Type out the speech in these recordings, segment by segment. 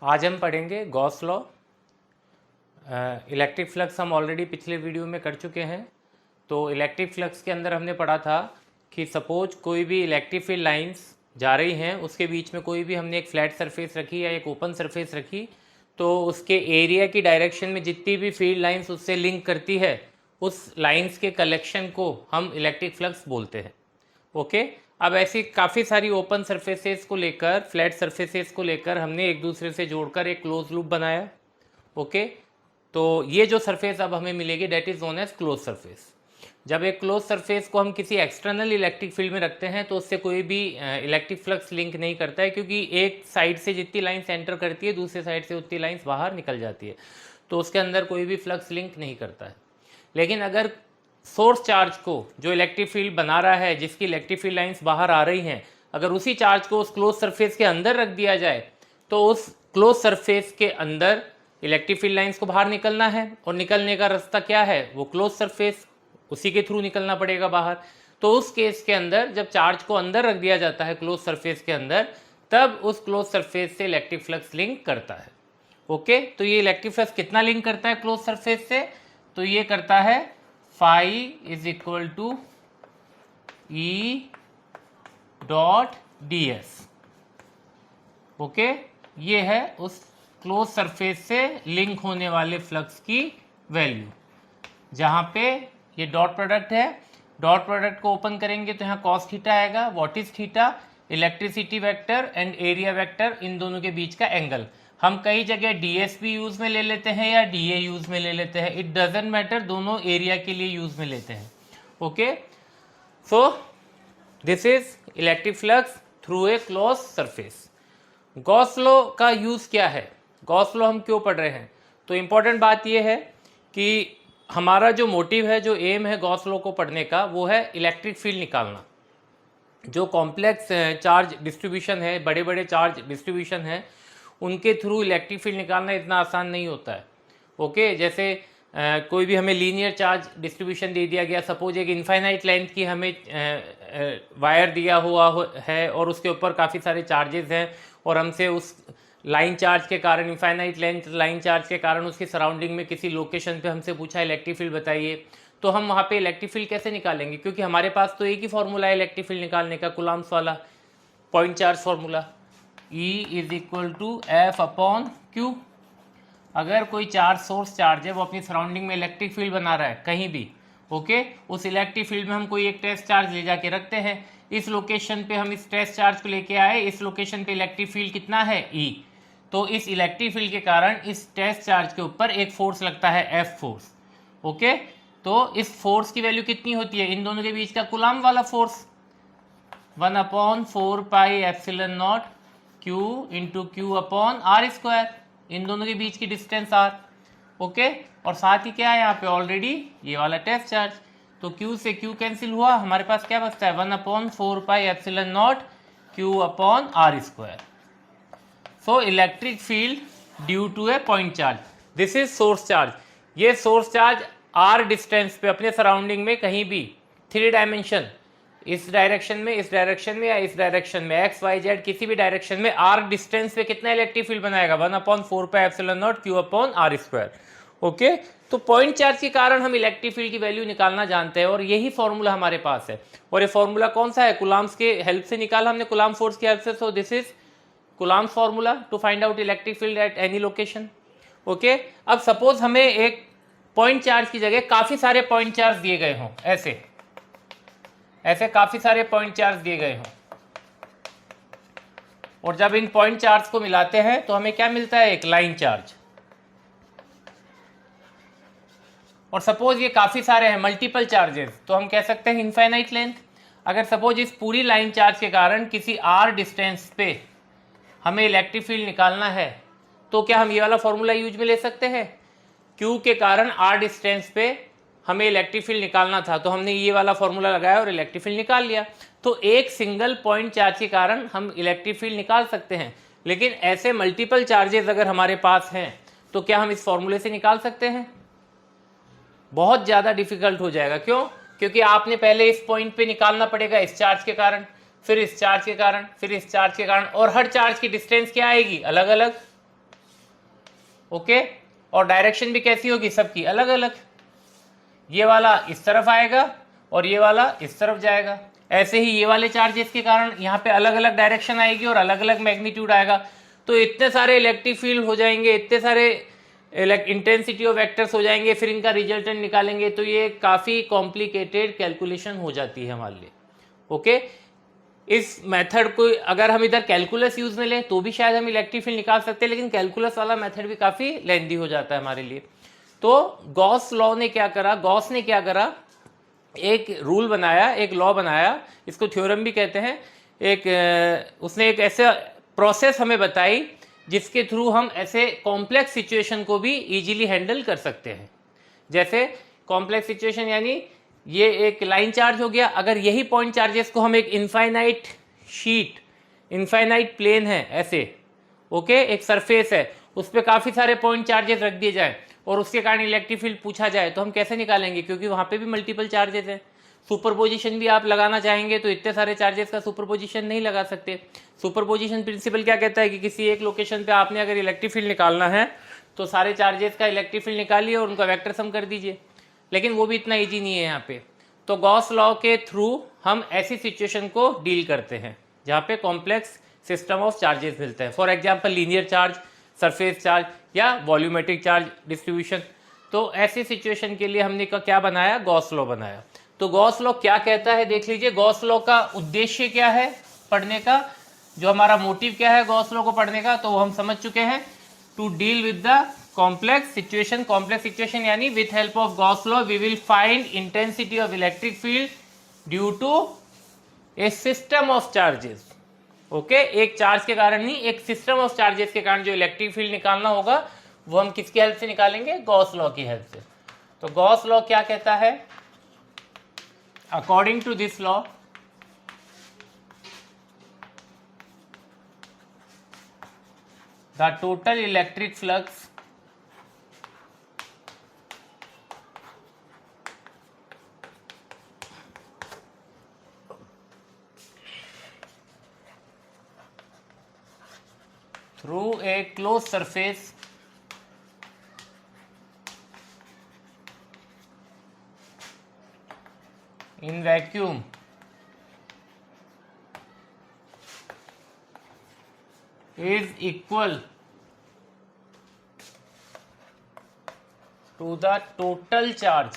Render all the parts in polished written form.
आज हम पढ़ेंगे गॉस लॉ। इलेक्ट्रिक फ्लक्स हम ऑलरेडी पिछले वीडियो में कर चुके हैं। तो इलेक्ट्रिक फ्लक्स के अंदर हमने पढ़ा था कि सपोज कोई भी इलेक्ट्रिक फील्ड लाइंस जा रही हैं, उसके बीच में कोई भी हमने एक फ्लैट सरफेस रखी या एक ओपन सरफेस रखी, तो उसके एरिया की डायरेक्शन में जितनी भी फील्ड लाइंस उससे लिंक करती है, उस लाइंस के कलेक्शन को हम इलेक्ट्रिक फ्लक्स बोलते हैं। ओके, अब ऐसी काफ़ी सारी ओपन सरफेसेस को लेकर, फ्लैट सरफेसेस को लेकर हमने एक दूसरे से जोड़कर एक क्लोज लूप बनाया। ओके, तो ये जो सरफेस अब हमें मिलेगी that is known as close surface. जब एक क्लोज सरफेस को हम किसी एक्सटर्नल इलेक्ट्रिक फील्ड में रखते हैं तो उससे कोई भी इलेक्ट्रिक फ्लक्स लिंक नहीं करता है, क्योंकि एक साइड से जितनी लाइन्स एंटर करती है दूसरी साइड से उतनी लाइन्स बाहर निकल जाती है, तो उसके अंदर कोई भी फ्लक्स लिंक नहीं करता है। लेकिन अगर सोर्स चार्ज को, जो इलेक्ट्रिक फील्ड बना रहा है, जिसकी इलेक्ट्रिक फील्ड लाइंस बाहर आ रही हैं, अगर उसी चार्ज को उस क्लोज सरफेस के अंदर रख दिया जाए तो उस क्लोज सरफेस के अंदर इलेक्ट्रिक फील्ड लाइंस को बाहर निकलना है, और निकलने का रास्ता क्या है? वो क्लोज सरफेस, उसी के थ्रू निकलना पड़ेगा बाहर। तो उस केस के अंदर जब चार्ज को अंदर रख दिया जाता है क्लोज सरफेस के अंदर, तब उस क्लोज सरफेस से इलेक्ट्रिक फ्लक्स लिंक करता है। ओके, तो ये इलेक्ट्रिक फ्लक्स कितना लिंक करता है क्लोज सरफेस से? तो ये करता है phi is equal to E dot D S. Okay, ये है उस क्लोज सरफेस से लिंक होने वाले फ्लक्स की वैल्यू। जहां पे ये डॉट प्रोडक्ट है, डॉट प्रोडक्ट को ओपन करेंगे तो यहाँ कॉस थीटा आएगा। What is theta? Electricity vector and area vector, इन दोनों के बीच का एंगल। हम कई जगह ds भी यूज में ले लेते हैं या dA यूज में ले लेते हैं, इट डजेंट मैटर, दोनों एरिया के लिए यूज में लेते हैं। Okay, so this is electric flux through a close surface. Gauss law का यूज क्या है? गॉस लॉ हम क्यों पढ़ रहे हैं? तो इंपॉर्टेंट बात यह है कि हमारा जो मोटिव है, जो एम है गॉस लॉ को पढ़ने का, वो है इलेक्ट्रिक फील्ड निकालना। जो कॉम्प्लेक्स चार्ज डिस्ट्रीब्यूशन है, बड़े बड़े चार्ज डिस्ट्रीब्यूशन है, उनके थ्रू इलेक्ट्रिक फील्ड निकालना इतना आसान नहीं होता है। ओके, जैसे कोई भी हमें लीनियर चार्ज डिस्ट्रीब्यूशन दे दिया गया, सपोज एक इनफाइनाइट लेंथ की हमें वायर दिया हुआ है और उसके ऊपर काफ़ी सारे चार्जेस हैं, और हमसे उस लाइन चार्ज के कारण, इनफाइनाइट लेंथ लाइन चार्ज के कारण उसकी सराउंडिंग में किसी लोकेशन पे हमसे पूछा इलेक्ट्रिक फील्ड बताइए, तो हम वहाँ पे इलेक्ट्रिक फील्ड कैसे निकालेंगे? क्योंकि हमारे पास तो एक ही फॉर्मूला है इलेक्ट्रिक फील्ड निकालने का, कुलाम्स वाला point charge formula, E is equal to F upon Q. अगर कोई चार्ज, सोर्स चार्ज है, वो अपनी सराउंडिंग में इलेक्ट्रिक फील्ड बना रहा है कहीं भी, ओके, उस इलेक्ट्रिक फील्ड में हम कोई एक टेस्ट चार्ज ले जाके रखते हैं। इस लोकेशन पे हम इस टेस्ट चार्ज को लेके आए, इस लोकेशन पे इलेक्ट्रिक फील्ड कितना है? E। तो इस इलेक्ट्रिक फील्ड के कारण इस टेस्ट चार्ज के ऊपर एक फोर्स लगता है, F फोर्स। ओके, तो इस फोर्स की वैल्यू कितनी होती है? इन दोनों के बीच का कुलाम वाला force 1/4 pi epsilon not Q into Q upon R square, इन दोनों के बीच की डिस्टेंस R। ओके, और साथ ही क्या है यहाँ पे ऑलरेडी ये वाला टेस्ट चार्ज, तो Q से Q कैंसिल हुआ, हमारे पास क्या बचता है? 1/4 pi epsilon not Q upon R square. So electric field due to a point charge, this is source charge. ये सोर्स चार्ज R डिस्टेंस पे अपने सराउंडिंग में कहीं भी 3 डायमेंशन, इस डायरेक्शन में, इस डायरेक्शन में या इस डायरेक्शन में, एक्स वाई जेड किसी भी डायरेक्शन में R डिस्टेंस पे कितना इलेक्ट्रिक फील्ड बनाएगा? 1/4 pi epsilon not Q upon R square. Okay, तो पॉइंट चार्ज के कारण हम इलेक्ट्रिक फील्ड की वैल्यू निकालना जानते हैं, और यही फॉर्मूला हमारे पास है। और ये फॉर्मूला कौन सा है? कुलाम्स के हेल्प से निकाला हमने, कुलाम फोर्स की हेल्प से। So this is Coulomb's formula to find out electric field at any location. Okay, अब सपोज हमें एक पॉइंट चार्ज की जगह काफी सारे पॉइंट चार्ज दिए गए हों, ऐसे काफी सारे पॉइंट चार्ज दिए गए हों, और जब इन पॉइंट चार्ज को मिलाते हैं तो हमें क्या मिलता है? एक लाइन चार्ज। और सपोज ये काफी सारे हैं, मल्टीपल चार्जेस, तो हम कह सकते हैं इनफाइनाइट लेंथ। अगर सपोज इस पूरी लाइन चार्ज के कारण किसी R डिस्टेंस पे हमें इलेक्ट्रिक फील्ड निकालना है, तो क्या हम ये वाला फॉर्मूला यूज में ले सकते हैं? Q के कारण R डिस्टेंस पे हमें इलेक्ट्रिक फील्ड निकालना था, तो हमने ये वाला फॉर्मूला लगाया और इलेक्ट्रिक फील्ड निकाल लिया। तो एक सिंगल पॉइंट चार्ज के कारण हम इलेक्ट्रिक फील्ड निकाल सकते हैं, लेकिन ऐसे मल्टीपल चार्जेस अगर हमारे पास हैं तो क्या हम इस फॉर्मूले से निकाल सकते हैं? बहुत ज़्यादा डिफिकल्ट हो जाएगा। क्यों? क्योंकि आपने पहले इस पॉइंट पे निकालना पड़ेगा इस चार्ज के कारण, फिर इस चार्ज के कारण, फिर इस चार्ज के कारण, और हर चार्ज की डिस्टेंस क्या आएगी? अलग अलग। ओके, और डायरेक्शन भी कैसी होगी, सबकी अलग अलग। ये वाला इस तरफ आएगा और ये वाला इस तरफ जाएगा। ऐसे ही ये वाले चार्जेस के कारण यहाँ पे अलग अलग डायरेक्शन आएगी और अलग अलग मैग्नीट्यूड आएगा। तो इतने सारे इलेक्ट्रिक फील्ड हो जाएंगे, इतने सारे इंटेंसिटी ऑफ वेक्टर्स हो जाएंगे, फिर इनका रिजल्टेंट निकालेंगे, तो ये काफ़ी कॉम्प्लिकेटेड कैलकुलेशन हो जाती है हमारे लिए। ओके, इस मेथड को अगर हम इधर कैलकुलस यूज में लें तो भी शायद हम इलेक्ट्रिक फील्ड निकाल सकते हैं, लेकिन कैलकुलस वाला मेथड भी काफ़ी लेंदी हो जाता है हमारे लिए। तो गॉस लॉ ने क्या करा, गॉस ने क्या करा, एक रूल बनाया, एक लॉ बनाया, इसको थ्योरम भी कहते हैं। उसने एक ऐसा प्रोसेस हमें बताई जिसके थ्रू हम ऐसे कॉम्प्लेक्स सिचुएशन को भी इजीली हैंडल कर सकते हैं। जैसे कॉम्प्लेक्स सिचुएशन यानी ये एक लाइन चार्ज हो गया, अगर यही पॉइंट चार्जेस को हम एक इनफाइनाइट शीट, इनफाइनाइट प्लेन है ऐसे, ओके, एक सरफेस है, उस पर काफ़ी सारे पॉइंट चार्जेस रख दिए जाए और उसके कारण इलेक्ट्रिक फील्ड पूछा जाए, तो हम कैसे निकालेंगे, क्योंकि वहाँ पे भी मल्टीपल चार्जेस हैं। सुपरपोजिशन भी आप लगाना चाहेंगे तो इतने सारे चार्जेस का सुपरपोजिशन नहीं लगा सकते। सुपरपोजिशन प्रिंसिपल क्या कहता है कि किसी एक लोकेशन पे आपने अगर इलेक्ट्रिक फील्ड निकालना है तो सारे चार्जेस का इलेक्ट्रिक फील्ड निकालिए और उनका वेक्टर सम कर दीजिए, लेकिन वो भी इतना ईजी नहीं है यहाँ पे। तो गॉस लॉ के थ्रू हम ऐसी सिचुएशन को डील करते हैं जहाँ पे कॉम्प्लेक्स सिस्टम ऑफ चार्जेस मिलते हैं। For example linear charge, surface charge या वॉल्यूमेट्रिक चार्ज डिस्ट्रीब्यूशन। तो ऐसी सिचुएशन के लिए हमने क्या बनाया, गॉस लॉ बनाया। तो गॉस लॉ क्या कहता है देख लीजिए। गॉस लॉ का उद्देश्य क्या है पढ़ने का, जो हमारा मोटिव क्या है गॉस लॉ को पढ़ने का, तो वो हम समझ चुके हैं। To deal with the complex situation, complex situation यानी with help of Gauss law we will find intensity of electric field due to a system of charges. Okay, एक चार्ज के कारण नहीं, एक सिस्टम ऑफ चार्जेस के कारण जो electric field निकालना होगा वो हम किसकी हेल्प से निकालेंगे, गॉस लॉ की हेल्प से। तो गॉस लॉ क्या कहता है, according to this law the total electric flux through a closed surface in vacuum is equal to the total charge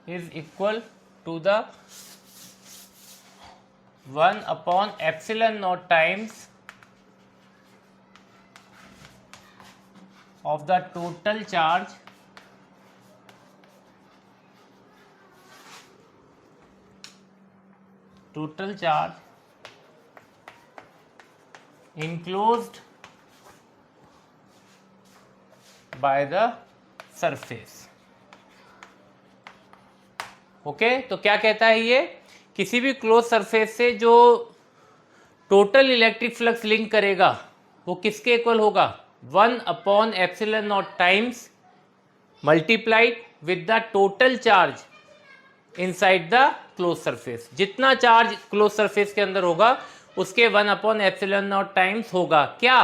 is equal to the 1 upon epsilon naught times of the total charge enclosed by the surface। Okay, तो क्या कहता है ये, किसी भी close surface से जो total electric flux link करेगा वो किसके इक्वल होगा, 1 upon epsilon not times multiplied with the total charge inside the close surface. जितना चार्ज क्लोज सरफेस के अंदर होगा उसके 1 अपॉन एप्सिलॉन नॉट टाइम्स होगा क्या,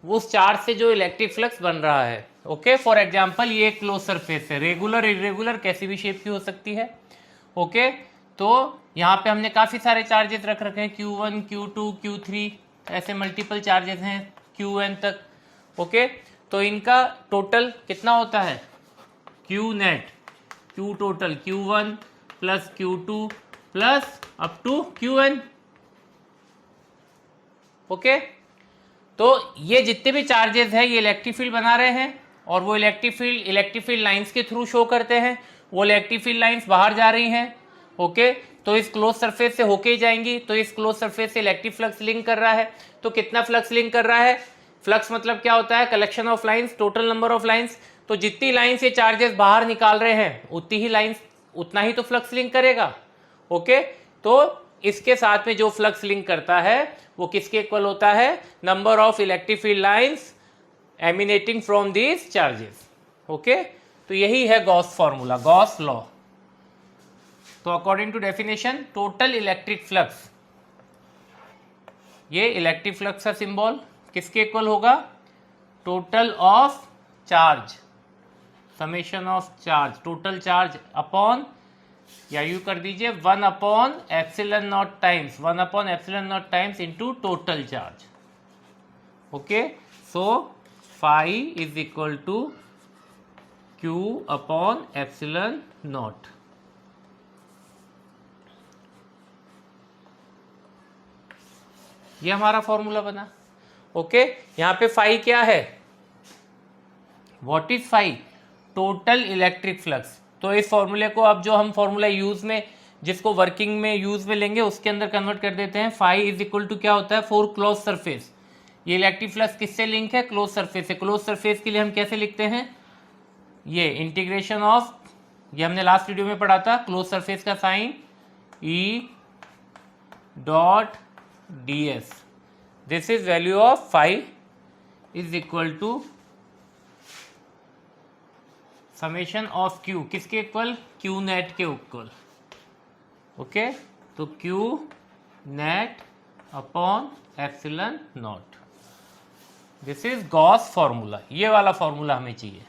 उस चार्ज से जो इलेक्ट्रिक फ्लक्स बन रहा है। ओके, फॉर एग्जांपल ये क्लोज सरफेस है, रेगुलर इरेगुलर कैसी भी शेप की हो सकती है। ओके, तो यहाँ पे हमने काफ़ी सारे चार्जेस रख रखे हैं, Q1, Q2, Q3, ऐसे मल्टीपल चार्जेस हैं Qn तक। ओके, तो इनका टोटल कितना होता है, Q net, Q total Q1 plus Q2 plus up to Qn। Okay, तो ये जितने भी चार्जेस हैं ये इलेक्ट्रिक फील्ड बना रहे हैं और वो इलेक्ट्रिक फील्ड लाइंस के थ्रू शो करते हैं। वो इलेक्ट्रिक फील्ड लाइंस बाहर जा रही हैं। ओके, तो इस क्लोज सरफेस से होके ही जाएंगी, तो इस क्लोज सरफेस से इलेक्ट्रिक फ्लक्स लिंक कर रहा है। तो कितना फ्लक्स लिंक कर रहा है, फ्लक्स मतलब क्या होता है, collection of lines, total number of lines. तो जितनी लाइंस ये चार्जेस बाहर निकाल रहे हैं उतनी ही लाइंस, उतना ही तो फ्लक्स लिंक करेगा। ओके, तो इसके साथ में जो फ्लक्स लिंक करता है वो किसके इक्वल होता है, number of electric field lines emanating from these charges. Okay, तो यही है गॉस फॉर्मूला, गॉस लॉ। तो according to definition, total electric flux ये इलेक्ट्रिक फ्लक्स का सिंबल किसके इक्वल होगा? Total of charge, summation of charge, total charge upon, या यू कर दीजिए 1 upon epsilon not times, 1 upon epsilon not times into total charge. Okay, so phi is equal to Q upon epsilon not. ये हमारा formula बना। Okay, यहां पे phi क्या है? What is phi? Total electric flux. तो इस फॉर्मूले को अब जो हम फॉर्मूला यूज में, जिसको वर्किंग में यूज में लेंगे, उसके अंदर कन्वर्ट कर देते हैं। फाई इज इक्वल टू क्या होता है? For close surface. ये इलेक्ट्रिक फ्लक्स किससे लिंक है? क्लोज सरफेस से। क्लोज सरफेस के लिए हम कैसे लिखते हैं? ये इंटीग्रेशन ऑफ, ये हमने लास्ट वीडियो में पढ़ा था, क्लोज सरफेस का sign E dot D S. This is value of phi is equal to summation of Q, किसके इक्वल? क्यू नेट के इक्वल। ओके, तो Q net upon epsilon not. This is Gauss formula. ये वाला फॉर्मूला हमें चाहिए,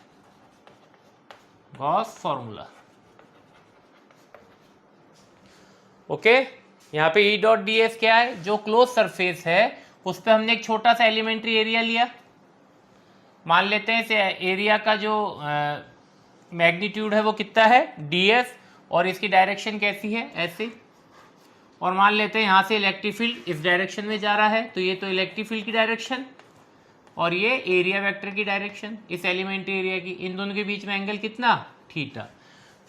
गॉस फॉर्मूला। ओके, यहां पे ई डॉट डी एस क्या है? जो क्लोज सरफेस है उस पर हमने एक छोटा सा एलिमेंट्री एरिया लिया। मान लेते हैं इस एरिया का जो मैग्नीट्यूड है वो कितना है? ds, और इसकी डायरेक्शन कैसी है? ऐसे। और मान लेते हैं यहाँ से इलेक्ट्रिक फील्ड इस डायरेक्शन में जा रहा है, तो ये तो इलेक्ट्रिक फील्ड की डायरेक्शन और ये एरिया वेक्टर की डायरेक्शन, इस एलिमेंट्री एरिया की। इन दोनों के बीच में एंगल कितना? थीटा।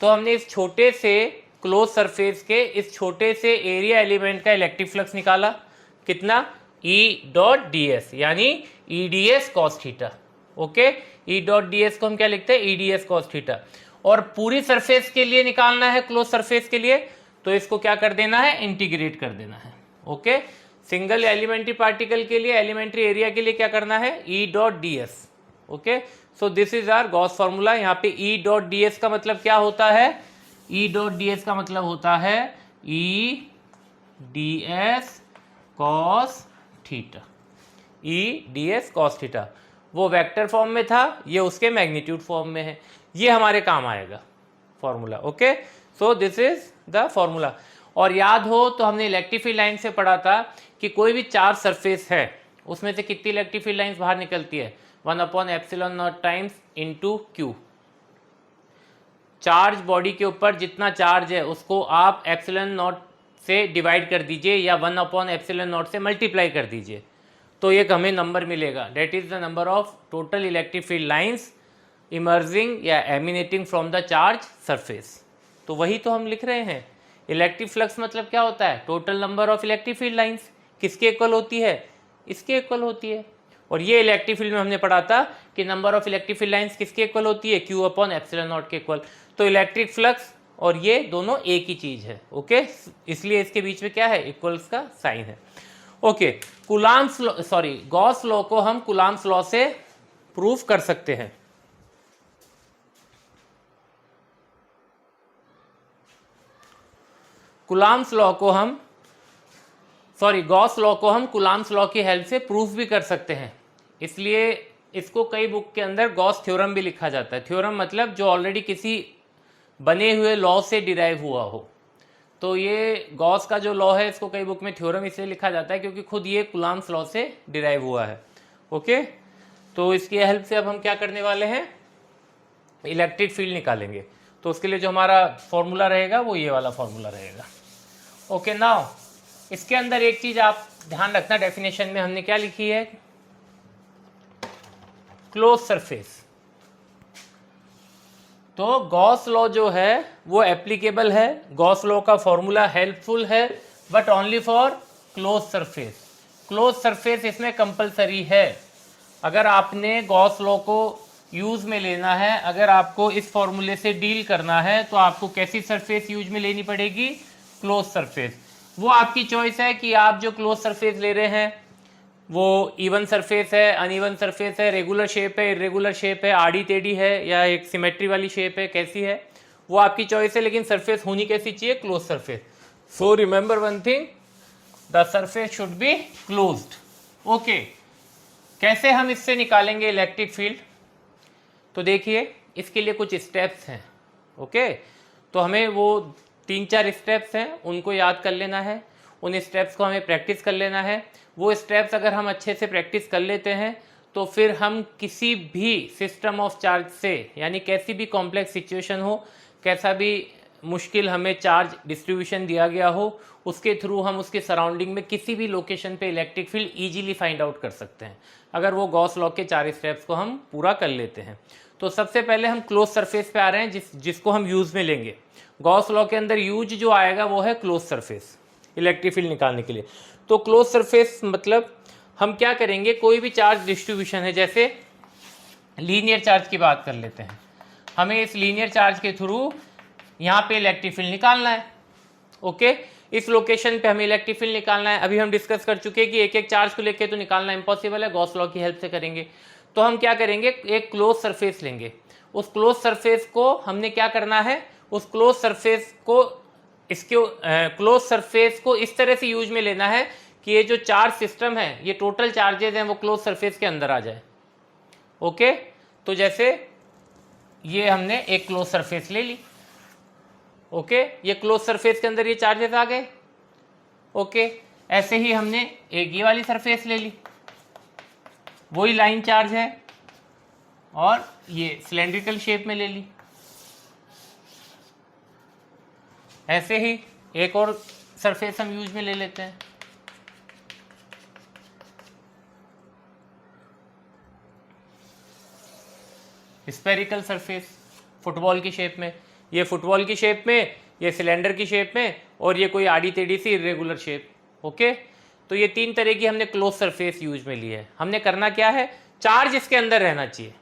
तो हमने इस छोटे से क्लोज सरफेस के इस छोटे से एरिया एलिमेंट का इलेक्ट्रिक फ्लक्स निकाला। कितना? ई डॉट डी एस, यानी ई D S cos theta. Okay, ई डॉट डी एस को हम क्या लिखते हैं? E D S cos theta. और पूरी सरफेस के लिए निकालना है, क्लोज सरफेस के लिए, तो इसको क्या कर देना है? इंटीग्रेट कर देना है। ओके, सिंगल एलिमेंट्री पार्टिकल के लिए, एलिमेंट्री एरिया के लिए क्या करना है? E dot D S. Okay, so this is our Gauss formula. यहाँ पे ई डॉट डी एस का मतलब क्या होता है? ई डॉट डी एस का मतलब होता है ई डी एस कॉस थीटा। ई डी एस कॉस थीटा, वो वेक्टर फॉर्म में था, ये उसके मैग्नीट्यूड फॉर्म में है। ये हमारे काम आएगा formula. Okay, so this is the formula. और याद हो तो हमने इलेक्ट्रिक फील्ड लाइन से पढ़ा था कि कोई भी चार्ज सरफेस है उसमें से कितनी इलेक्ट्रिक फील्ड लाइंस बाहर निकलती है? 1 upon epsilon not times into Q. Charge body के ऊपर जितना चार्ज है उसको आप एप्सिलॉन नॉट से डिवाइड कर दीजिए या 1 अपॉन एप्सिलॉन नॉट से मल्टीप्लाई कर दीजिए, तो एक हमें नंबर मिलेगा। That is the number of total electric field lines emerging या emanating from the charge surface. तो वही तो हम लिख रहे हैं। इलेक्ट्रिक फ्लक्स मतलब क्या होता है? Total number of electric field lines. किसके इक्वल होती है? इसके इक्वल होती है। और ये इलेक्ट्रिक फील्ड में हमने पढ़ा था कि number of electric field lines किसके इक्वल होती है? क्यू अपॉन एप्सिलॉन नॉट के इक्वल। तो इलेक्ट्रिक फ्लक्स और ये दोनों एक ही चीज है। ओके, इसलिए इसके बीच में क्या है? इक्वल्स का साइन है। Okay, coulombs law, sorry Gauss law को हम कूलाम्स लॉ से प्रूफ कर सकते हैं। कूलाम्स लॉ को हम, सॉरी गॉस लॉ को हम कूलाम्स लॉ की हेल्प से प्रूफ भी कर सकते हैं। इसलिए इसको कई बुक के अंदर गॉस थ्योरम भी लिखा जाता है। थ्योरम मतलब जो ऑलरेडी किसी बने हुए लॉ से डिराइव हुआ हो। तो ये गॉस का जो लॉ है इसको कई बुक में थ्योरम इसलिए लिखा जाता है क्योंकि खुद ये कूलाम्स लॉ से डिराइव हुआ है। ओके, तो इसकी हेल्प से अब हम क्या करने वाले हैं? इलेक्ट्रिक फील्ड निकालेंगे। तो उसके लिए जो हमारा फॉर्मूला रहेगा वो ये वाला फॉर्मूला रहेगा। ओके, नाउ इसके अंदर एक चीज आप ध्यान रखना, डेफिनेशन में हमने क्या लिखी है? Close surface. तो गॉस लॉ जो है वो एप्लीकेबल है। गॉस लॉ का फॉर्मूला हेल्पफुल है, but only for close surface. Close surface इसमें कंपलसरी है। अगर आपने गॉस लॉ को यूज में लेना है, अगर आपको इस फॉर्मूले से डील करना है, तो आपको कैसी सरफेस यूज में लेनी पड़ेगी? Close surface. वो आपकी चॉइस है कि आप जो क्लोज सरफेस ले रहे हैं वो इवन सरफेस है, अनइवन सरफेस है, रेगुलर शेप है, इरेगुलर शेप है, आड़ी टेढ़ी है, या एक सिमेट्री वाली शेप है, कैसी है वो आपकी चॉइस है। लेकिन सरफेस होनी कैसी चाहिए? Close surface. So remember one thing, the surface should be closed. Okay, कैसे हम इससे निकालेंगे इलेक्ट्रिक फील्ड? तो देखिए, इसके लिए कुछ स्टेप्स हैं। ओके, तो हमें वो 3-4 स्टेप्स हैं, उनको याद कर लेना है, उन स्टेप्स को हमें प्रैक्टिस कर लेना है। वो स्टेप्स अगर हम अच्छे से प्रैक्टिस कर लेते हैं तो फिर हम किसी भी सिस्टम ऑफ चार्ज से, यानी कैसी भी कॉम्प्लेक्स सिचुएशन हो, कैसा भी मुश्किल हमें चार्ज डिस्ट्रीब्यूशन दिया गया हो, उसके थ्रू हम उसके सराउंडिंग में किसी भी लोकेशन पे electric field easily find out कर सकते हैं, अगर वो गॉस लॉ के 4 स्टेप्स को हम पूरा कर लेते हैं। तो सबसे पहले हम क्लोज सरफेस पे आ रहे हैं, जिसको हम यूज में लेंगे। गॉस लॉ के अंदर यूज जो आएगा वो है क्लोज सरफेस, इलेक्ट्रिक फील्ड निकालने के लिए। तो क्लोज सरफेस मतलब हम क्या करेंगे, कोई भी चार्ज डिस्ट्रीब्यूशन है, जैसे लीनियर चार्ज की बात कर लेते हैं, हमें इस लीनियर चार्ज के थ्रू यहाँ पे इलेक्ट्रिक फील्ड निकालना है। ओके, इस लोकेशन पे हमें इलेक्ट्रिक फील्ड निकालना है। अभी हम डिस्कस कर चुके हैं कि एक एक चार्ज को लेके तो निकालना इम्पॉसिबल है, गॉस लॉ की हेल्प से करेंगे। तो हम क्या करेंगे, एक क्लोज सरफेस लेंगे। उस क्लोज सरफेस को हमने क्या करना है, उस क्लोज सरफेस को क्लोज सरफेस को इस तरह से यूज में लेना है कि ये जो चार्ज सिस्टम है, ये टोटल चार्जेस हैं, वो क्लोज सरफेस के अंदर आ जाए। ओके, तो जैसे ये हमने एक क्लोज सरफेस ले ली। ओके, ये क्लोज सरफेस के अंदर ये चार्जेस आ गए। ओके, ऐसे ही हमने एक ये वाली सरफेस ले ली, वही लाइन चार्ज है, और ये सिलेंड्रिकल शेप में ले ली। ऐसे ही एक और सरफेस हम यूज में ले लेते हैं। स्फेरिकल सरफेस, फुटबॉल की शेप में, ये फुटबॉल की शेप में, ये सिलेंडर की शेप में, और ये कोई आड़ी टेढ़ी सी इरेगुलर शेप। ओके, तो ये 3 तरह की हमने क्लोज सरफेस यूज में ली है। हमने करना क्या है, चार्ज इसके अंदर रहना चाहिए,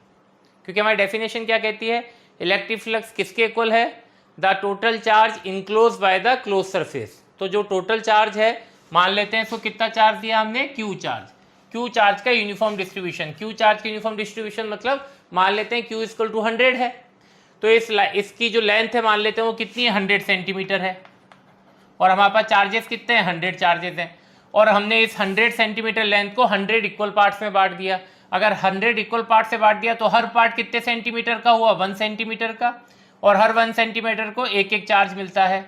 क्योंकि हमारी डेफिनेशन क्या कहती है, इलेक्ट्रिक फ्लक्स किसके इक्वल है, the total charge enclose by the close surface. तो जो टोटल चार्ज है, मान लेते हैं इसको कितना चार्ज दिया हमने, क्यू चार्ज। क्यू चार्ज का यूनिफॉर्म डिस्ट्रीब्यूशन, क्यू चार्ज का यूनिफॉर्म डिस्ट्रीब्यूशन मतलब मान लेते हैं क्यू इक्वल टू 100 है, तो इसकी जो लेंथ है मान लेते हैं वो कितनी है, 100 सेंटीमीटर है, और हमारे पास चार्जेस कितने हैं, 100 चार्जेस हैं, और हमने इस 100 सेंटीमीटर लेंथ को 100 इक्वल पार्ट्स में बांट दिया। अगर 100 इक्वल पार्ट से बांट दिया तो हर पार्ट कितने सेंटीमीटर का हुआ, 1 सेंटीमीटर का, और हर 1 सेंटीमीटर को एक एक चार्ज मिलता है।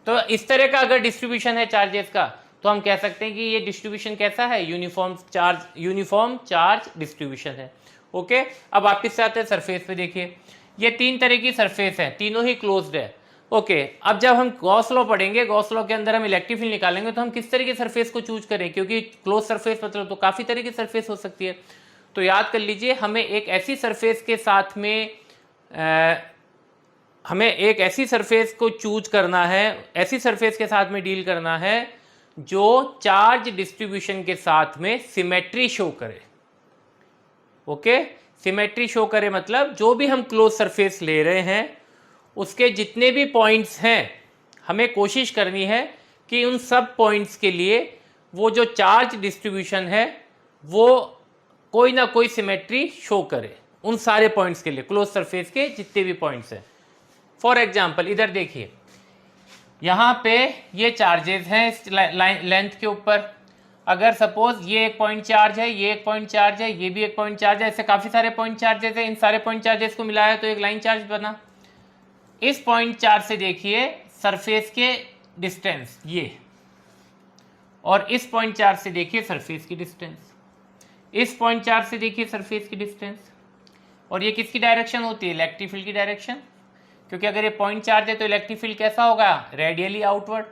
तो इस तरह का अगर डिस्ट्रीब्यूशन है चार्जेस का, तो हम कह सकते हैं कि ये डिस्ट्रीब्यूशन कैसा है, यूनिफॉर्म चार्ज डिस्ट्रीब्यूशन है। ओके, अब वापिस से आते हैं सरफेस पे। देखिए, ये 3 तरह की सरफेस है, तीनों ही क्लोज्ड है। ओके, अब जब हम गॉस लॉ पढ़ेंगे, गॉस लॉ के अंदर हम इलेक्ट्रिक फील्ड निकालेंगे, तो हम किस तरह की सरफेस को चूज करें, क्योंकि क्लोज सरफेस मतलब तो काफी तरह की सरफेस हो सकती है। तो याद कर लीजिए, हमें एक ऐसी सरफेस के साथ में हमें एक ऐसी सरफेस को चूज करना है, ऐसी सरफेस के साथ में डील करना है जो चार्ज डिस्ट्रीब्यूशन के साथ में सिमेट्री शो करे। ओके, सिमेट्री शो करे मतलब जो भी हम क्लोज सरफेस ले रहे हैं उसके जितने भी पॉइंट्स हैं, हमें कोशिश करनी है कि उन सब पॉइंट्स के लिए वो जो चार्ज डिस्ट्रीब्यूशन है वो कोई ना कोई सिमेट्री शो करे, उन सारे पॉइंट्स के लिए, क्लोज सरफेस के जितने भी पॉइंट्स हैं। फॉर एग्जाम्पल इधर देखिए, यहाँ पे ये चार्जेस हैं इस लेंथ के ऊपर। अगर सपोज ये एक पॉइंट चार्ज है, ये एक पॉइंट चार्ज है, ये भी एक पॉइंट चार्ज है, ऐसे काफ़ी सारे पॉइंट चार्जेस हैं, इन सारे पॉइंट चार्जेस को मिलाया तो एक लाइन चार्ज बना। इस पॉइंट चार्ज से देखिए सरफेस के डिस्टेंस ये, और इस पॉइंट चार्ज से देखिए सरफेस की डिस्टेंस, इस पॉइंट चार्ज से देखिए सरफेस की डिस्टेंस, और ये किसकी डायरेक्शन होती है, इलेक्ट्रिक फील्ड की डायरेक्शन। क्योंकि अगर ये पॉइंट चार्ज है तो इलेक्ट्रिक फील्ड कैसा होगा, रेडियली आउटवर्ड।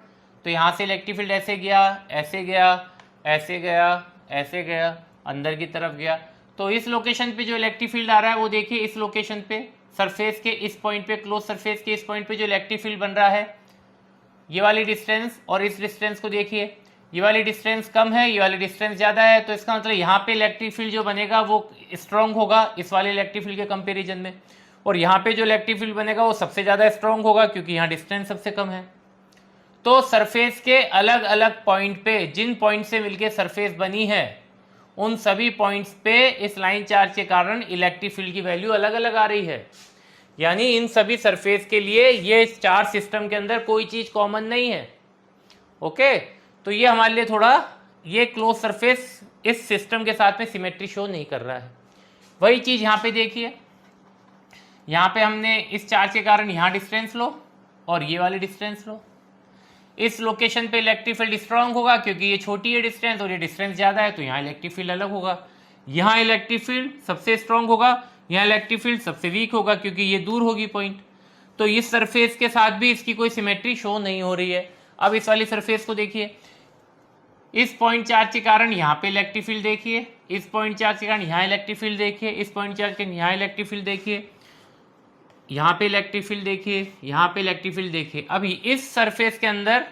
तो यहाँ से इलेक्ट्रिक फील्ड ऐसे गया, ऐसे गया, ऐसे गया, ऐसे गया, अंदर की तरफ गया। तो इस लोकेशन पे जो इलेक्ट्रिक फील्ड आ रहा है वो देखिए, इस लोकेशन पे सरफेस के इस पॉइंट पे, क्लोज सरफेस के इस पॉइंट पे जो इलेक्ट्रिक फील्ड बन रहा है, ये वाली डिस्टेंस और इस डिस्टेंस को देखिए, ये वाली डिस्टेंस कम है, ये वाली डिस्टेंस ज़्यादा है। तो इसका मतलब यहाँ पे इलेक्ट्रिक फील्ड जो बनेगा वो स्ट्रॉन्ग होगा इस वाले इलेक्ट्रिक फील्ड के कंपेरिजन में, और यहाँ पे जो इलेक्ट्रिक फील्ड बनेगा वो सबसे ज़्यादा स्ट्रॉन्ग होगा क्योंकि यहाँ डिस्टेंस सबसे कम है। तो सरफेस के अलग अलग पॉइंट पे, जिन पॉइंट से मिलके सरफेस बनी है, उन सभी पॉइंट्स पे इस लाइन चार्ज के कारण इलेक्ट्रिक फील्ड की वैल्यू अलग अलग आ रही है। यानी इन सभी सरफेस के लिए ये चार्ज सिस्टम के अंदर कोई चीज़ कॉमन नहीं है। ओके, तो ये हमारे लिए थोड़ा, ये क्लोज सरफेस इस सिस्टम के साथ में सिमेट्री शो नहीं कर रहा है। वही चीज़ यहाँ पे देखिए, यहाँ पे हमने इस चार्ज के कारण यहाँ डिस्टेंस लो और ये वाली डिस्टेंस लो। इस लोकेशन पे इलेक्ट्रिक फील्ड स्ट्रांग होगा क्योंकि ये छोटी है डिस्टेंस और ये डिस्टेंस ज़्यादा है, तो यहाँ इलेक्ट्रिक फील्ड अलग होगा। यहाँ इलेक्ट्रिक फील्ड सबसे स्ट्रांग होगा, यहाँ इलेक्ट्रिक फील्ड सबसे वीक होगा क्योंकि ये दूर होगी पॉइंट। तो इस सरफेस के साथ भी इसकी कोई सिमेट्री शो नहीं हो रही है। अब इस वाली सरफेस को देखिए, इस पॉइंट चार्ज के कारण यहाँ पे इलेक्ट्रिक फील्ड देखिए, इस पॉइंट चार्ज के कारण यहाँ इलेक्ट्रिक फील्ड देखिए, इस पॉइंट चार्ज के यहाँ इलेक्ट्रिक फील्ड देखिए, यहाँ पे इलेक्ट्रिक फील्ड देखिए, यहाँ पे इलेक्ट्रिक फील्ड देखिए। अभी इस सरफेस के अंदर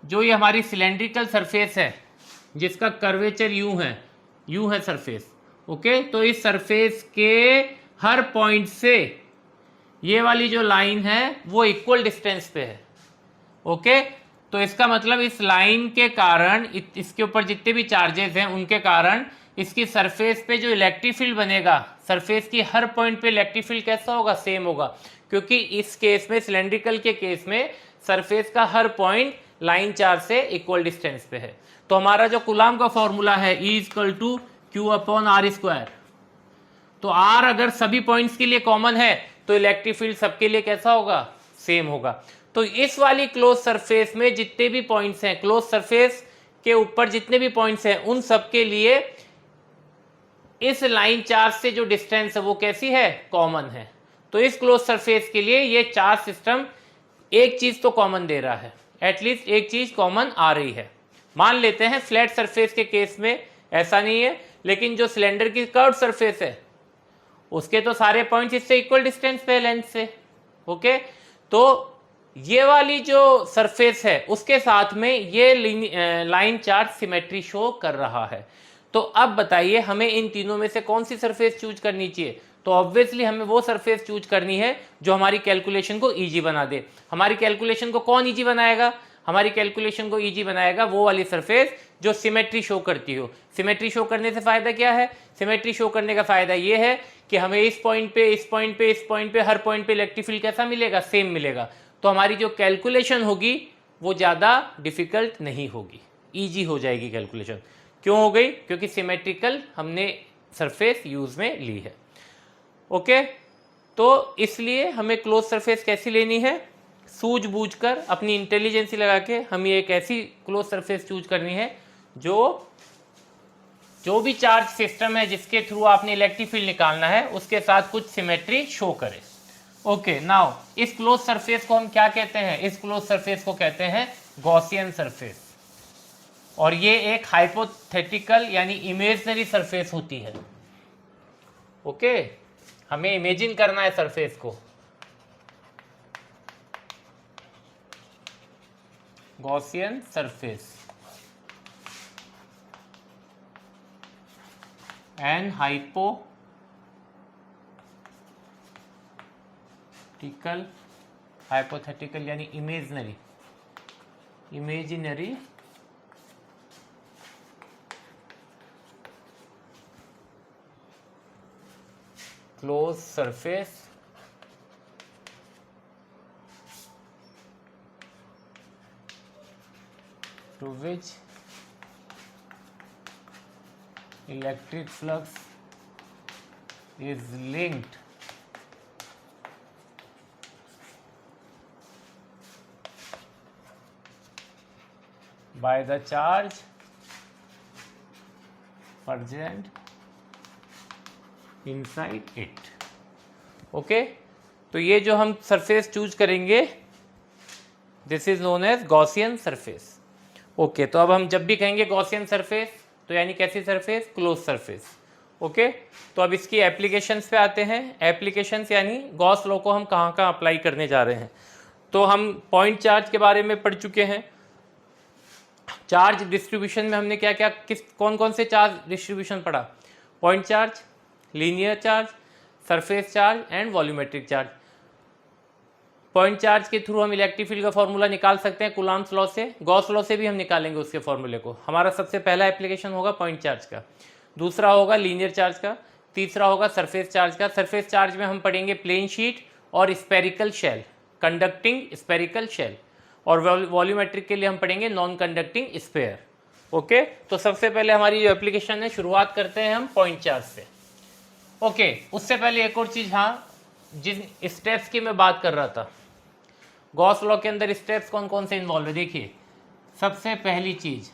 जो ये हमारी सिलेंड्रिकल सरफेस है जिसका कर्वेचर यू है सरफेस, ओके। तो इस सरफेस के हर पॉइंट से ये वाली जो लाइन है वो इक्वल डिस्टेंस पे है, ओके। तो इसका मतलब इस लाइन के कारण इसके ऊपर जितने भी चार्जेस हैं उनके कारण इसकी सरफेस पे जो इलेक्ट्रिक फील्ड बनेगा, सरफेस की हर पॉइंट पे इलेक्ट्रिक फील्ड कैसा होगा, सेम होगा, क्योंकि इस केस में, सिलेंड्रिकल के केस में, सरफेस का हर पॉइंट लाइन चार्ज से इक्वल डिस्टेंस पे है। तो हमारा जो कूलॉम का फॉर्मूला है E=Q/R², तो R अगर सभी पॉइंट्स के लिए कॉमन है तो इलेक्ट्रिक फील्ड सबके लिए कैसा होगा, सेम होगा। तो इस वाली क्लोज सरफेस में जितने भी पॉइंट्स हैं, क्लोज सरफेस के ऊपर जितने भी पॉइंट्स हैं, उन सब के लिए इस लाइन चार्ज से जो डिस्टेंस है वो कैसी है, कॉमन है। तो इस क्लोज सरफेस के लिए ये चार्ज सिस्टम एक चीज तो कॉमन दे रहा है, एटलीस्ट एक चीज कॉमन आ रही है। मान लेते हैं फ्लैट सरफेस के केस में ऐसा नहीं है, लेकिन जो सिलेंडर की कर्व सरफेस है उसके तो सारे पॉइंट्स इससे इक्वल डिस्टेंस पे लेंथ से, ओके। तो ये वाली जो सरफेस है उसके साथ में ये लाइन चार्ज सिमेट्री शो कर रहा है। तो अब बताइए हमें इन तीनों में से कौन सी सरफेस चूज करनी चाहिए। तो ऑब्वियसली हमें वो सरफेस चूज करनी है जो हमारी कैलकुलेशन को इजी बना दे। हमारी कैलकुलेशन को कौन इजी बनाएगा, हमारी कैलकुलेशन को इजी बनाएगा वो वाली सरफेस जो सिमेट्री शो करती हो। सिमेट्री शो करने से फायदा क्या है, सिमेट्री शो करने का फायदा ये है कि हमें इस पॉइंट पे, इस पॉइंट पे, इस पॉइंट पे, हर पॉइंट पे इलेक्ट्रिक फील्ड कैसा मिलेगा, सेम मिलेगा। तो हमारी जो कैलकुलेशन होगी वो ज़्यादा डिफिकल्ट नहीं होगी, ईजी हो जाएगी कैलकुलेशन। क्यों हो गई, क्योंकि सिमेट्रिकल हमने सरफेस यूज में ली है, ओके। तो इसलिए हमें क्लोज सरफेस कैसी लेनी है, सूझबूझकर अपनी इंटेलिजेंसी लगा के हमें एक ऐसी क्लोज सरफेस चूज करनी है जो भी चार्ज सिस्टम है जिसके थ्रू आपने इलेक्ट्रिक फील्ड निकालना है उसके साथ कुछ सिमेट्री शो करे, ओके। नाउ इस क्लोज सरफेस को हम क्या कहते हैं, इस क्लोज सरफेस को कहते हैं गॉसियन सरफेस, और ये एक हाइपोथेटिकल यानी इमेजिनरी सरफेस होती है, ओके। हमें इमेजिन करना है सरफेस को, गॉसियन सरफेस एंड हाइपोथेटिकल यानी imaginary close surface to which electric flux is linked by the charge present inside it, okay. तो ये जो हम सरफेस चूज करेंगे this is known as Gaussian surface, okay. तो अब हम जब भी कहेंगे गॉसियन सरफेस तो यानी कैसी सरफेस, क्लोज सरफेस, ओके। तो अब इसकी एप्लीकेशंस पे आते हैं। एप्लीकेशंस यानी गॉस लॉ को हम कहाँ कहाँ अप्लाई करने जा रहे हैं। तो हम पॉइंट चार्ज के बारे में पढ़ चुके हैं। चार्ज डिस्ट्रीब्यूशन में हमने क्या क्या कौन कौन से चार्ज डिस्ट्रीब्यूशन पढ़ा, point charge, linear charge, surface charge and volumetric charge. Point charge के थ्रू हम इलेक्ट्रिक फील्ड का फॉर्मूला निकाल सकते हैं कूलॉम्स लॉ से, गॉस लॉ से भी हम निकालेंगे उसके फॉर्मूले को। हमारा सबसे पहला एप्लीकेशन होगा पॉइंट चार्ज का, दूसरा होगा लीनियर चार्ज का, तीसरा होगा सरफेस चार्ज का। सरफेस चार्ज में हम पढ़ेंगे प्लेन शीट और spherical shell, conducting spherical shell, और वॉल्यूमेट्रिक के लिए हम पढ़ेंगे नॉन कंडक्टिंग स्फीयर। ओके, तो सबसे पहले हमारी जो एप्लीकेशन है शुरुआत करते हैं हम पॉइंट चार्ज से। ओके, उससे पहले एक और चीज़, हाँ, जिन स्टेप्स की मैं बात कर रहा था, गॉस लॉ के अंदर स्टेप्स कौन कौन से इन्वॉल्व है। देखिए, सबसे पहली चीज़,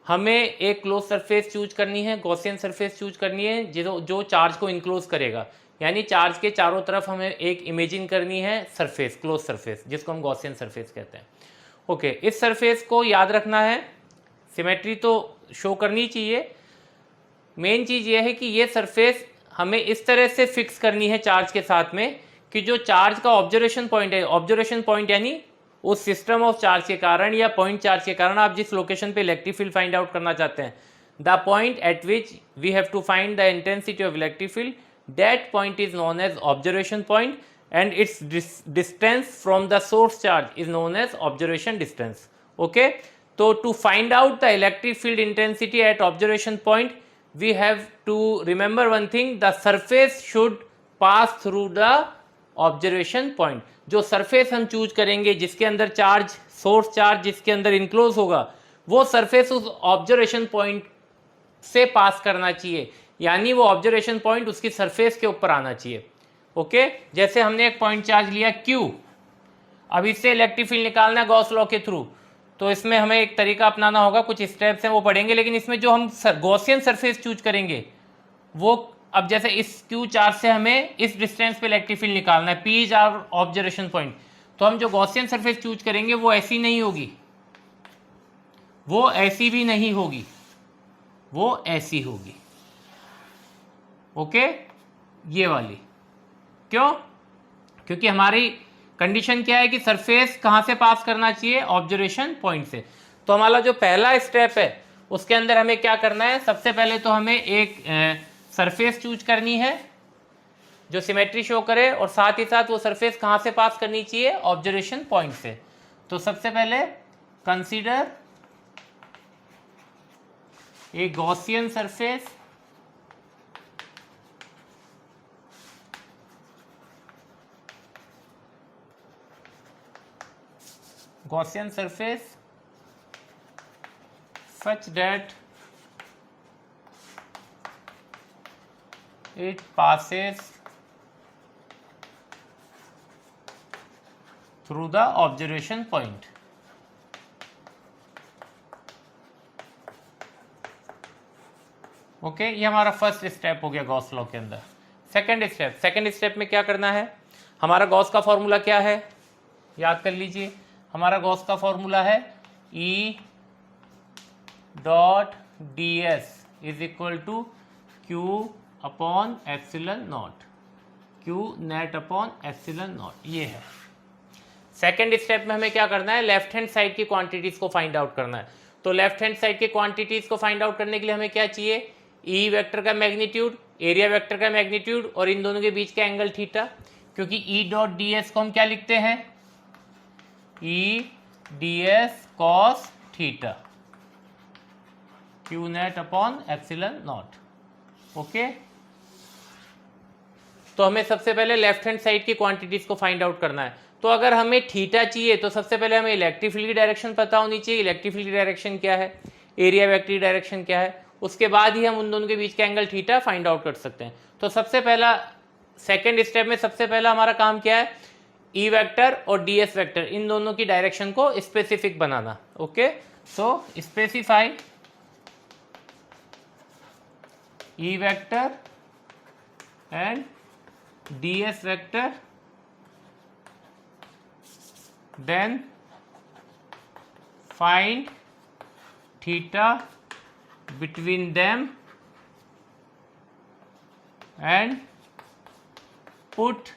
हमें एक क्लोज सरफेस चूज करनी है, गॉसियन सरफेस चूज करनी है जो चार्ज को इनक्लोज करेगा, यानी चार्ज के चारों तरफ हमें एक इमेजिन करनी है सरफेस, क्लोज सरफेस, जिसको हम गॉसियन सरफेस कहते हैं। ओके, इस सरफेस को याद रखना है, सिमेट्री तो शो करनी चाहिए। मेन चीज़ ये है कि ये सरफेस हमें इस तरह से फिक्स करनी है चार्ज के साथ में कि जो चार्ज का ऑब्जर्वेशन पॉइंट है, ऑब्जर्वेशन पॉइंट यानी उस सिस्टम ऑफ चार्ज के कारण या पॉइंट चार्ज के कारण आप जिस लोकेशन पे इलेक्ट्रिक फील्ड फाइंड आउट करना चाहते हैं, the point at which we have to find the intensity of electric field, that point is known as observation point and its distance from the source charge is known as observation distance. Okay, तो to find out the electric field intensity at observation point we have to remember one thing, the surface should pass through the observation point। जो surface हम choose करेंगे जिसके अंदर charge, source charge जिसके अंदर enclose होगा, वो सरफेस उस ऑब्जर्वेशन पॉइंट से पास करना चाहिए, यानी वो ऑब्जर्वेशन पॉइंट उसकी सरफेस के ऊपर आना चाहिए। ओके, जैसे हमने एक पॉइंट चार्ज लिया Q, अब इससे इलेक्ट्रिक फील्ड निकालना है गॉस लॉ के थ्रू, तो इसमें हमें एक तरीका अपनाना होगा, कुछ स्टेप्स हैं वो पढ़ेंगे, लेकिन इसमें जो हम गॉसियन सरफेस चूज करेंगे वो, अब जैसे इस Q चार्ज से हमें इस डिस्टेंस पे इलेक्ट्रिक फील्ड निकालना है, P is our observation point, तो हम जो गॉसियन सरफेस चूज करेंगे वो ऐसी नहीं होगी, वो ऐसी भी नहीं होगी, वो ऐसी होगी। ओके, ये वाली, क्यों? क्योंकि हमारी कंडीशन क्या है कि सरफेस कहां से पास करना चाहिए, ऑब्जर्वेशन पॉइंट से। तो हमारा जो पहला स्टेप है उसके अंदर हमें क्या करना है, सबसे पहले तो हमें एक सरफेस चूज करनी है जो सिमेट्री शो करे, और साथ ही साथ वो सरफेस कहां से पास करनी चाहिए, ऑब्जर्वेशन पॉइंट से। तो सबसे पहले consider a Gaussian surface, Gaussian surface such that it passes through the observation point। Okay, ये हमारा फर्स्ट स्टेप हो गया गॉस लॉ के अंदर। सेकंड स्टेप में क्या करना है, हमारा गॉस का फॉर्मूला क्या है, याद कर लीजिए, हमारा गॉस का फॉर्मूला है E dot D S is equal to Q upon epsilon not, Q net upon epsilon not, ये है। सेकेंड स्टेप में हमें क्या करना है, लेफ्ट हैंड साइड की क्वांटिटीज को फाइंड आउट करना है। तो लेफ्ट हैंड साइड की क्वांटिटीज को फाइंड आउट करने के लिए हमें क्या चाहिए, E वेक्टर का मैग्नीट्यूड, एरिया वेक्टर का मैग्नीट्यूड, और इन दोनों के बीच का एंगल थीटा। क्योंकि E डॉट डी एस को हम क्या लिखते हैं, E ds cos theta, Q net upon epsilon not. Okay, तो हमें सबसे पहले लेफ्ट हैंड साइड की क्वांटिटीज को फाइंड आउट करना है। तो अगर हमें थीटा चाहिए तो सबसे पहले हमें इलेक्ट्रिक फील्ड की डायरेक्शन पता होनी चाहिए, इलेक्ट्रिक फील्ड की डायरेक्शन क्या है, एरिया वेक्टर की डायरेक्शन क्या है, उसके बाद ही हम उन दोनों के बीच का एंगल थीटा फाइंड आउट कर सकते हैं। तो सबसे पहला, सेकेंड स्टेप में सबसे पहला हमारा काम क्या है, ई वेक्टर और डी एस वेक्टर, इन दोनों की डायरेक्शन को स्पेसिफिक बनाना। Okay, so specify E vector and D S vector, then find theta between them and put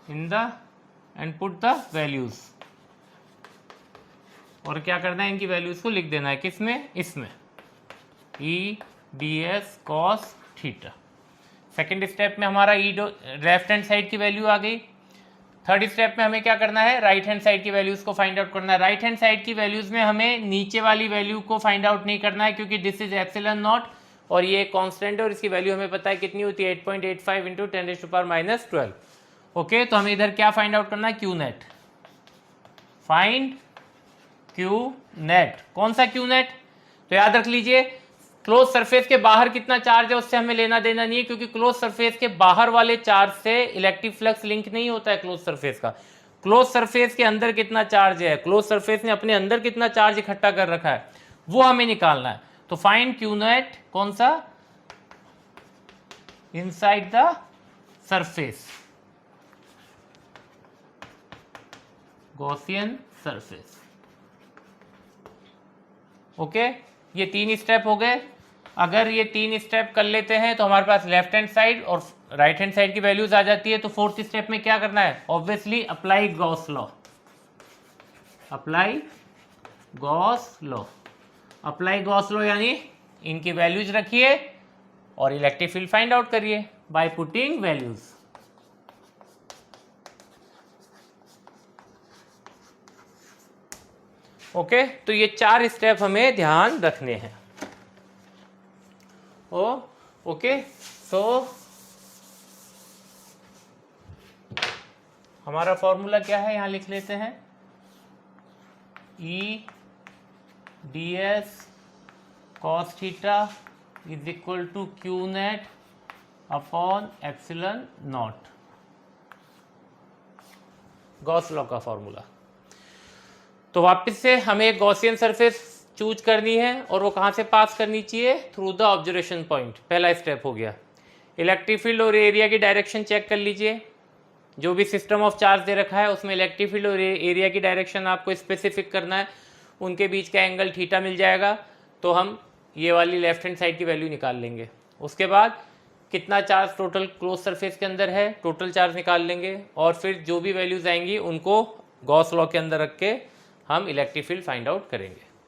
in the put the values, और क्या करना है, इनकी वैल्यूज को लिख देना है, किसमें, इसमें, ई D S cos theta. Second step में हमारा लेफ्ट हैंड साइड की वैल्यू आ गई। थर्ड स्टेप में हमें क्या करना है, राइट हैंड साइड की वैल्यूज को फाइंड आउट करना है। राइट हैंड साइड की वैल्यूज में हमें नीचे वाली वैल्यू को फाइंड आउट नहीं करना है, क्योंकि दिस इज एप्सिलॉन नॉट और ये कांस्टेंट है और इसकी वैल्यू हमें पता है कितनी होती है, 8.85 इंटू 10⁻⁻12। ओके, तो हमें इधर क्या फाइंड आउट करना है, Q net. Find Q net. कौन सा क्यू नेट? तो याद रख लीजिए क्लोज सरफेस के बाहर कितना चार्ज है उससे हमें लेना देना नहीं है, क्योंकि क्लोज सरफेस के बाहर वाले चार्ज से इलेक्ट्रिक फ्लक्स लिंक नहीं होता है क्लोज सरफेस का। क्लोज सरफेस के अंदर कितना चार्ज है, क्लोज सरफेस ने अपने अंदर कितना चार्ज इकट्ठा कर रखा है, वो हमें निकालना है। तो फाइंड क्यू नेट, कौन सा, inside the surface, Gaussian surface. Okay, ये 3 स्टेप हो गए। अगर ये 3 स्टेप कर लेते हैं तो हमारे पास लेफ्ट हैंड साइड और राइट हैंड साइड की वैल्यूज आ जाती है। तो 4th स्टेप में क्या करना है, obviously apply Gauss law. Apply Gauss law, apply Gauss law यानी इनकी वैल्यूज रखिए और इलेक्ट्रिक फील्ड फाइंड आउट करिए बाय पुटिंग वैल्यूज। ओके, तो ये 4 स्टेप हमें ध्यान रखने हैं। ओके, सो हमारा फॉर्मूला क्या है, यहां लिख लेते हैं, E D S cos theta is equal to Q net upon epsilon not, Gauss law का फॉर्मूला। तो वापस से हमें एक गॉसियन सरफेस चूज करनी है और वो कहाँ से पास करनी चाहिए, थ्रू द ऑब्जर्वेशन पॉइंट। पहला स्टेप हो गया। इलेक्ट्रिक फील्ड और एरिया की डायरेक्शन चेक कर लीजिए। जो भी सिस्टम ऑफ चार्ज दे रखा है उसमें इलेक्ट्रिक फील्ड और एरिया की डायरेक्शन आपको स्पेसिफिक करना है, उनके बीच का एंगल थीटा मिल जाएगा तो हम ये वाली लेफ्ट हैंड साइड की वैल्यू निकाल लेंगे। उसके बाद कितना चार्ज टोटल क्लोज सरफेस के अंदर है, टोटल चार्ज निकाल लेंगे और फिर जो भी वैल्यूज आएंगी उनको गॉस लॉ के अंदर रख के हम इलेक्ट्रिक फील्ड फाइंड आउट करेंगे।